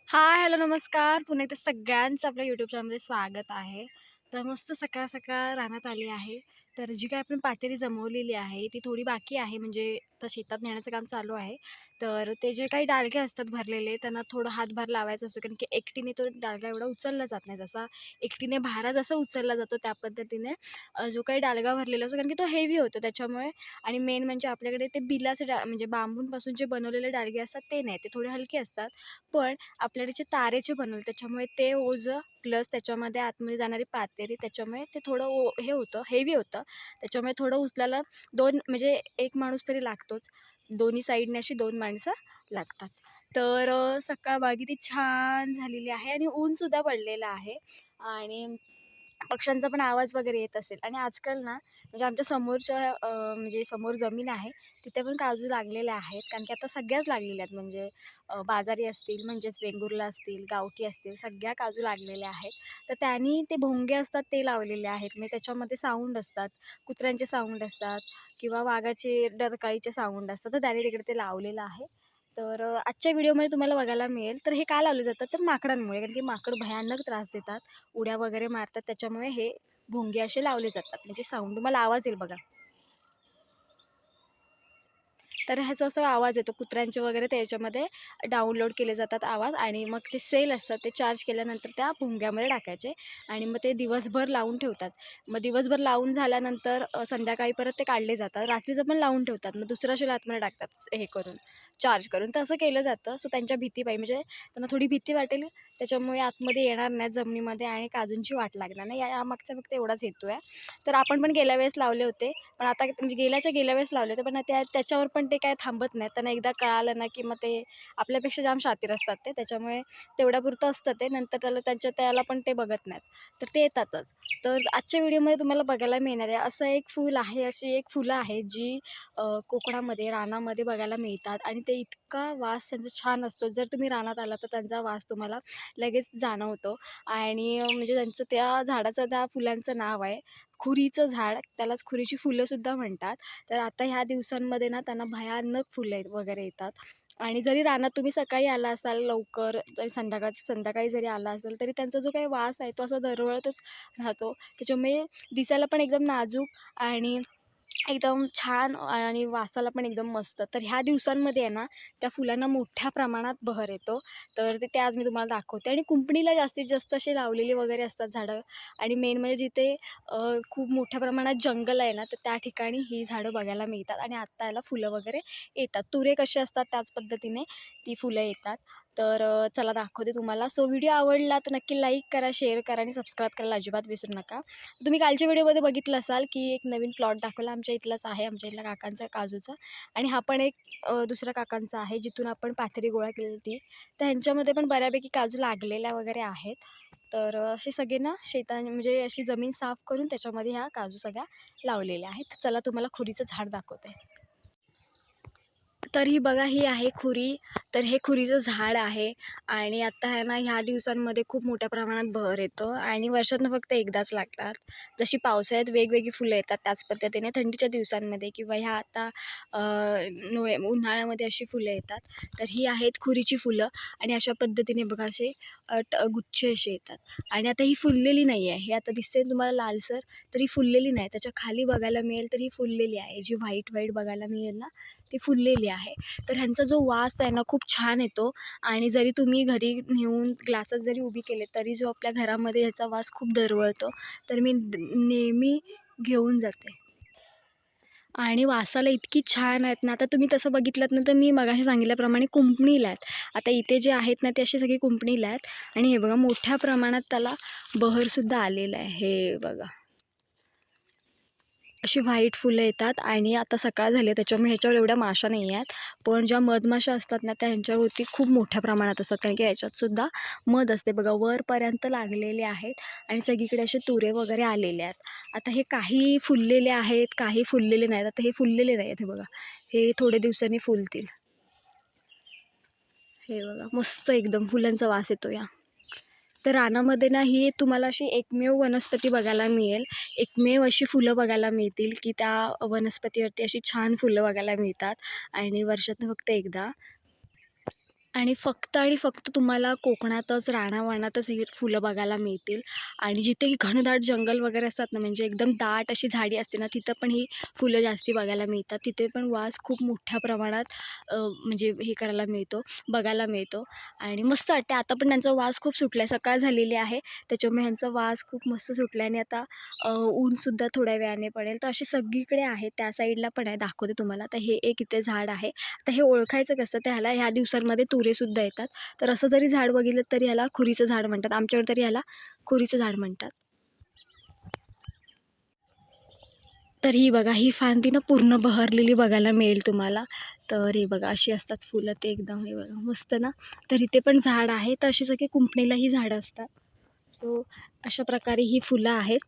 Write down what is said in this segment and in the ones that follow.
हाय, hello, नमस्कार. पुन्हा एकदा सगळ्यांचं आपल्या यूट्यूब चॅनलमध्ये स्वागत आहे. तर मस्त सकाळ-सकाळ रानात आली आहे. तर जी काही आपण पातेली जमवलेली आहे, ती थोडी बाकी आहे. म्हणजे तर शेतात नेण्याचं काम चालू आहे. तर ते जे काही डालगे असतात भरलेले, त्यांना थोडं हातभार लावायचा असतो. कारण की एकटीने तो डालगा एवढा उचलला जात नाही. जसा एकटीने भारा जसा उचलला जातो, त्या पद्धतीने जो काही डालगा भरलेला असतो, कारण की तो हेवी होतो त्याच्यामुळे. आणि मेन म्हणजे आपल्याकडे ते बिलाचे म्हणजे बांबूंपासून जे बनवलेले डालगे असतात, ते नाही. ते थोडे हलके असतात. पण आपल्याकडे जे तारेचे बनवले त्याच्यामुळे ते ओझं प्लस त्याच्यामध्ये आतमध्ये जाणारी पातेरी त्याच्यामुळे ते थोडं हे होतं हेवी होतं. त्याच्यामुळे थोडं उचलायला 2 म्हणजे 1 माणूस तरी लागतोच. दोन्ही साईडने अशी 2 माणसं लागतात. तर सकाळ बघा किती छान झालेली आहे आणि ऊनसुद्धा पडलेलं आहे आणि पक्ष्यांचा पण आवाज वगैरे येत असेल. आणि आजकाल ना म्हणजे आमच्या समोरच्या म्हणजे समोर जमीन आहे तिथे पण काजू लागलेले आहेत. कारण की आता सगळ्याच लागलेल्या आहेत. म्हणजे बाजारी असतील म्हणजेच वेंगुर्ला असतील, गावठी असतील, सगळ्या काजू लागलेल्या आहेत. तर त्यांनी ते भोंगे असतात ते लावलेले आहेत. म्हणजे त्याच्यामध्ये साऊंड असतात, कुत्र्यांचे साऊंड असतात किंवा वाघाचे डरकाळीचे साऊंड असतात. तर त्याने तिकडे ते लावलेलं आहे. तर आजच्या व्हिडिओमध्ये तुम्हाला बघायला मिळेल. तर हे का लावले जातात तर माकडांमुळे. कारण की माकड भयानक त्रास देतात, उड्या वगैरे मारतात. त्याच्यामुळे हे भोंगे असे लावले जातात. म्हणजे साऊंड तुम्हाला आवाज येईल बघा. तर ह्याचा असा आवाज येतो कुत्र्यांचे वगैरे त्याच्यामध्ये डाउनलोड केले जातात आवाज. आणि मग ते सेल असतात ते चार्ज केल्यानंतर त्या भुंग्यामध्ये टाकायचे आणि मग ते दिवसभर लावून ठेवतात. मग दिवसभर लावून झाल्यानंतर संध्याकाळी परत ते काढले जातात. रात्रीचं पण लावून ठेवतात. मग दुसऱ्या शेल आतमध्ये टाकतात हे करून, चार्ज करून. तर असं केलं जातं. सो त्यांच्या भीतीपायी म्हणजे त्यांना थोडी भीती वाटेल त्याच्यामुळे आतमध्ये येणार नाहीत जमिनीमध्ये आणि काजूंची वाट लागणार नाही. यामागचा फक्त एवढाच हेतू आहे. तर आपण पण गेल्या वेळेस लावले होते. पण आता म्हणजे गेल्या वेळेस लावले होते. पण त्याच्यावर पण ते काय थांबत नाहीत. त्यांना एकदा कळालं ना, की मग ते आपल्यापेक्षा जाम शातीर असतात ते. त्याच्यामुळे तेवढ्यापुरतं असतं ते. नंतर त्याला पण ते बघत नाहीत. तर ते येतातच. तर आजच्या व्हिडिओमध्ये तुम्हाला बघायला मिळणार आहे असं एक फूल आहे, अशी एक फुलं आहेत जी कोकणामध्ये, रानामध्ये बघायला मिळतात आणि ते इतका वास त्यांचा छान असतो. जर तुम्ही रानात आलात तर त्यांचा वास तुम्हाला लगेच जाणवतो. आणि म्हणजे त्यांचं त्या झाडाचं त्या फुलांचं नाव आहे खुरीचं झाड. त्यालाच खुरीची फुलंसुद्धा म्हणतात. तर आता ह्या दिवसांमध्ये ना त्यांना भयानक फुलं वगैरे येतात. आणि जरी रानात तुम्ही सकाळी आला असाल लवकर, तरी संध्याकाळी जरी आला असाल तरी त्यांचा जो काही वास आहे तो असा दरवळतच राहतो. त्याच्यामुळे दिसायला पण एकदम नाजूक आणि एकदम छान आणि वासाला पण एकदम मस्त. तर ह्या दिवसांमध्ये आहे ना, त्या फुलांना मोठ्या प्रमाणात बहर येतो. तर ते आज मी तुम्हाला दाखवते. आणि कुंपणीला जास्तीत जास्त असे लावलेली वगैरे असतात झाडं. आणि मेन म्हणजे जिथे खूप मोठ्या प्रमाणात जंगल आहे ना, तर त्या ठिकाणी ही झाडं बघायला मिळतात आणि आत्ता याला फुलं वगैरे येतात. तुरे कसे असतात त्याच पद्धतीने ती फुलं येतात. तर चला दाखवते तुम्हाला. सो व्हिडिओ आवडला तर नक्की लाईक करा, शेअर करा आणि सबस्क्राईब करायला अजिबात विसरू नका. तुम्ही कालच्या व्हिडिओमध्ये बघितलं असाल की एक नवीन प्लॉट दाखवला आमच्या इथलाच आहे, आमच्या इथल्या काकांचा काजूचा. आणि हा पण एक दुसऱ्या काकांचा आहे जिथून आपण पाथरी गोळा केली होती. तर ह्यांच्यामध्ये पण बऱ्यापैकी काजू लागलेल्या वगैरे आहेत. तर असे सगळे ना म्हणजे अशी जमीन साफ करून त्याच्यामध्ये ह्या काजू सगळ्या लावलेल्या आहेत. चला तुम्हाला खुरीचं झाड दाखवते. तर ही बघा ही आहे खुरी. तर हे खुरीचं झाड आहे आणि आता आहे ना ह्या दिवसांमध्ये खूप मोठ्या प्रमाणात बहर येतो आणि वर्षातनं फक्त एकदाच लागतात. जशी पावसाळ्यात वेगवेगळी फुलं येतात त्याच पद्धतीने थंडीच्या दिवसांमध्ये किंवा ह्या आता उन्हाळ्यामध्ये अशी फुलं येतात. तर ही आहेत खुरीची फुलं आणि अशा पद्धतीने बघा असे गुच्छ असे येतात. आणि आता ही फुललेली नाही आहे. हे आता दिसते तुम्हाला लालसर, तर ही फुललेली नाही. त्याच्या खाली बघायला मिळेल तर ही फुललेली आहे. जी व्हाईट व्हाईट बघायला मिळेल ना, ती फुललेली आहे. तर ह्यांचा जो वास आहे ना खूप छान येतो. आणि जरी तुम्ही घरी नेऊन ग्लासात जरी उभी केले तरी जो आपल्या घरामध्ये ह्याचा वास खूप दरवळतो. तर मी नेहमी घेऊन जाते. आणि वासाला इतकी छान आहेत ना, आता तुम्ही तसं बघितलंत ना, तर मी मगाशी सांगितल्याप्रमाणे कुंपणीला आहेत. आता इथे जे आहेत ना, ते अशी सगळी कुंपणीला आहेत. आणि हे बघा मोठ्या प्रमाणात त्याला बहरसुद्धा आलेलं आहे. हे बघा. अशी व्हाईट फुलं येतात आणि आता सकाळ झाली आहे त्याच्यामुळे ह्याच्यावर एवढ्या माशा नाही आहेत. पण ज्या मधमाशा असतात ना, त्या ह्यांच्यावरती खूप मोठ्या प्रमाणात असतात. कारण की ह्याच्यातसुद्धा मध असते बघा. वरपर्यंत लागलेले आहेत आणि सगळीकडे असे तुरे वगैरे आलेले आहेत. आता हे काही फुललेले आहेत, काही फुललेले नाहीत. आता हे फुललेले नाही आहेत हे बघा. हे थोड्या दिवसांनी फुलतील. हे बघा मस्त एकदम फुलांचा वास येतो या. तर रानामध्ये ना ही तुम्हाला अशी एकमेव वनस्पती बघायला मिळेल. एकमेव अशी फुलं बघायला मिळतील की त्या वनस्पतीवरती अशी छान फुलं बघायला मिळतात आणि वर्षातून फक्त एकदा. आणि फक्त तुम्हाला कोकणातच, रानावनातच ही फुलं बघायला मिळतील. आणि जिथे घनदाट जंगल वगैरे असतात ना, म्हणजे एकदम दाट अशी झाडी असते ना, तिथं पण ही फुलं जास्ती बघायला मिळतात. तिथे पण वास खूप मोठ्या प्रमाणात म्हणजे हे करायला मिळतो, बघायला मिळतो. आणि मस्त वाटते. आता पण त्यांचा वास खूप सुटला आहे. सकाळ झालेली आहे, त्याच्यामुळे ह्यांचा वास खूप मस्त सुटला आहे. आणि आता ऊनसुद्धा थोड्या वेळाने पडेल. तर असे सगळीकडे आहे. त्या साईडला पण आहे, दाखवते तुम्हाला. तर हे एक इथे झाड आहे. तर हे ओळखायचं कसं? त्याला ह्या दिवसांमध्ये तुरेसुद्धा येतात. तर असं जरी झाड बघितलं तरी ह्याला खुरीचं झाड म्हणतात. आमच्याकडे तरी ह्याला खुरीचं झाड म्हणतात. तर ही बघा, ही फांदी ना पूर्ण बहरलेली बघायला मिळेल तुम्हाला. तर हे बघा, अशी असतात फुलं. ते एकदम हे बघा मस्त ना. तर इथे पण झाड आहे. तर अशी सगळी कुंपणीलाही झाडं असतात. सो अशा प्रकारे ही फुलं आहेत.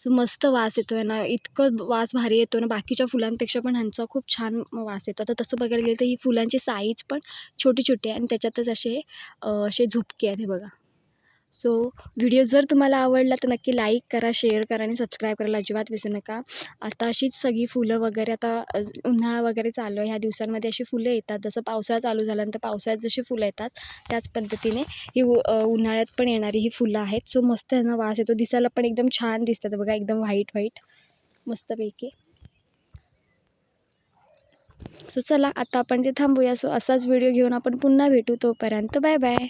सो मस्त वास येतोय ना, इतकं वास भारी येतो ना, बाकीच्या फुलांपेक्षा पण ह्यांचा खूप छान वास येतो. आता तसं बघायला गेलं तर ही फुलांची साईज पण छोटी-छोटी आहे आणि त्याच्यातच असे झुपके आहेत हे बघा. सो व्हिडिओ जर तुम्हाला आवडला तर नक्की लाईक करा, शेअर करा आणि सबस्क्राईब करायला अजिबात विसरू नका. आता अशीच सगळी फुलं वगैरे आता उन्हाळा वगैरे चालू आहे. ह्या दिवसांमध्ये अशी फुलं येतात. जसं पावसाळा चालू झाल्यानंतर पावसाळ्यात जशी फुलं येतात, त्याच पद्धतीने ही उन्हाळ्यात पण येणारी ही फुलं आहेत. सो मस्त ह्यांना वास येतो. दिसायला पण एकदम छान दिसतात बघा, एकदम व्हाईट व्हाईट मस्तपैकी. सो चला आता आपण ते थांबूया. सो असाच व्हिडिओ घेऊन आपण पुन्हा भेटू. तोपर्यंत बाय बाय.